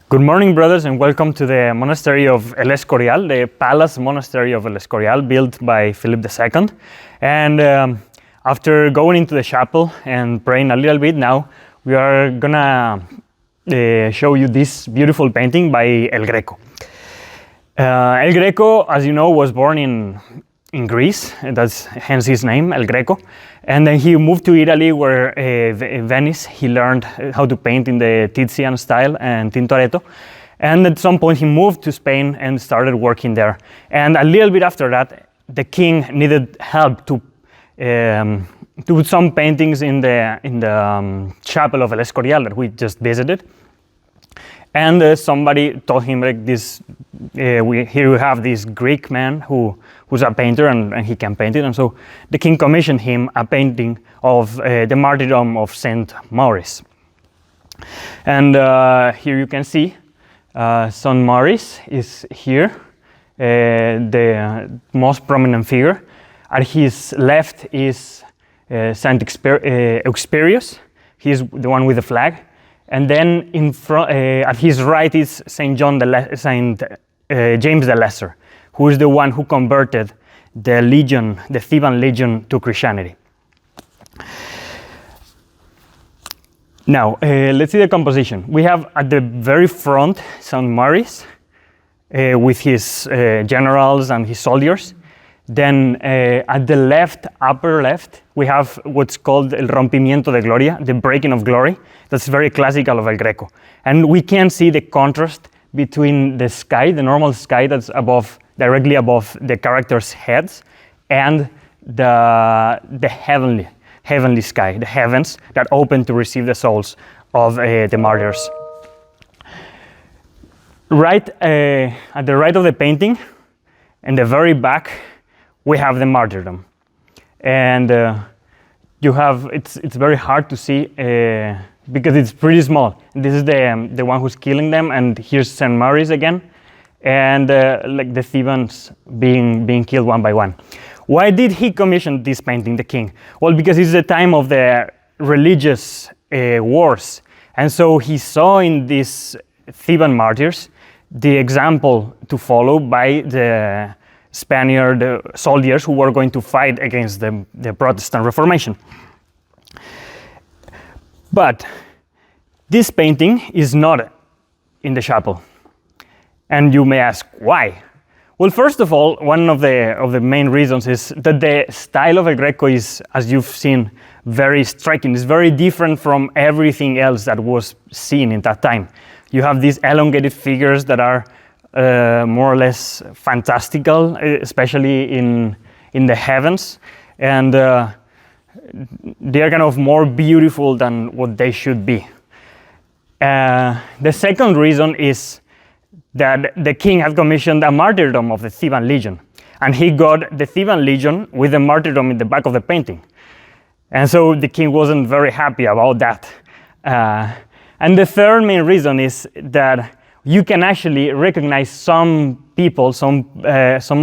Good morning, brothers, and welcome to the monastery of El Escorial, the palace monastery of El Escorial, built by Philip II. And after going into the chapel and praying a little bit, now we are gonna show you this beautiful painting by El Greco. El Greco, as you know, was born in Greece, and that's hence his name, El Greco. And then he moved to Italy, where in Venice, he learned how to paint in the Tizian style and Tintoretto. And at some point he moved to Spain and started working there. And a little bit after that, the king needed help to do some paintings in the chapel of El Escorial that we just visited. And somebody told him, like, this, here we have this Greek man who's a painter and he can paint it. And so the king commissioned him a painting of the Martyrdom of St Maurice. And here you can see St Maurice is here, the most prominent figure. At his left is Saint Eusperius. He's the one with the flag. And then in front, at his right is Saint James the Lesser, who is the one who converted the Theban legion to Christianity. Now, let's see the composition. We have at the very front St. Maurice with his generals and his soldiers. Then at the left, upper left, we have what's called El Rompimiento de Gloria, the breaking of glory. That's very classical of El Greco. And we can see the contrast between the sky, the normal sky that's directly above the characters' heads, and the heavenly sky, the heavens that open to receive the souls of the martyrs. Right at the right of the painting, in the very back, we have the martyrdom. And it's very hard to see because it's pretty small. This is the one who's killing them, and here's St. Maurice again, and like the Thebans being killed one by one. Why did he commission this painting, the king? Well, because it's the time of the religious wars, and so he saw in these Theban martyrs the example to follow by the Spaniard soldiers who were going to fight against the Protestant Reformation. But this painting is not in the chapel. And you may ask, why? Well, first of all, one of the main reasons is that the style of El Greco is, as you've seen, very striking. It's very different from everything else that was seen in that time. You have these elongated figures that are more or less fantastical, especially in the heavens, and they are kind of more beautiful than what they should be. The second reason is that the king had commissioned a martyrdom of the Theban legion, and he got the Theban legion with the martyrdom in the back of the painting. And so the king wasn't very happy about that. And the third main reason is that you can actually recognize some people, some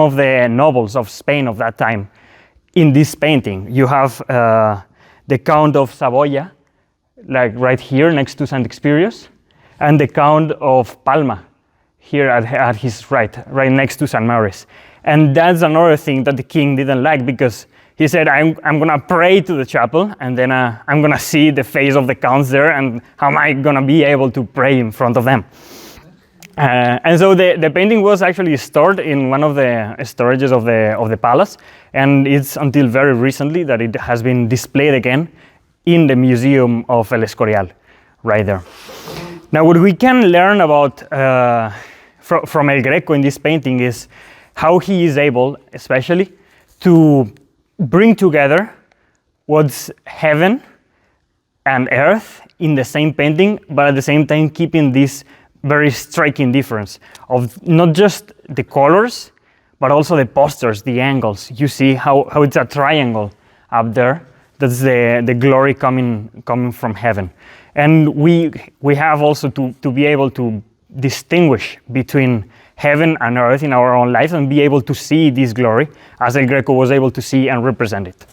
of the nobles of Spain of that time in this painting. You have the Count of Savoy, like right here next to Saint Eusperius, and the Count of Palma here at his right next to St. Maurice. And that's another thing that the king didn't like, because he said, I'm gonna pray to the chapel, and then I'm gonna see the face of the counts there, and how am I gonna be able to pray in front of them? And so the painting was actually stored in one of the storages of the palace, and it's until very recently that it has been displayed again in the Museum of El Escorial, right there. Now, what we can learn about from El Greco in this painting is how he is able, especially, to bring together what's heaven and earth in the same painting, but at the same time keeping this very striking difference of not just the colors, but also the postures, the angles. You see how it's a triangle up there. That's the glory coming from heaven. And we have also to be able to distinguish between heaven and earth in our own lives and be able to see this glory as El Greco was able to see and represent it.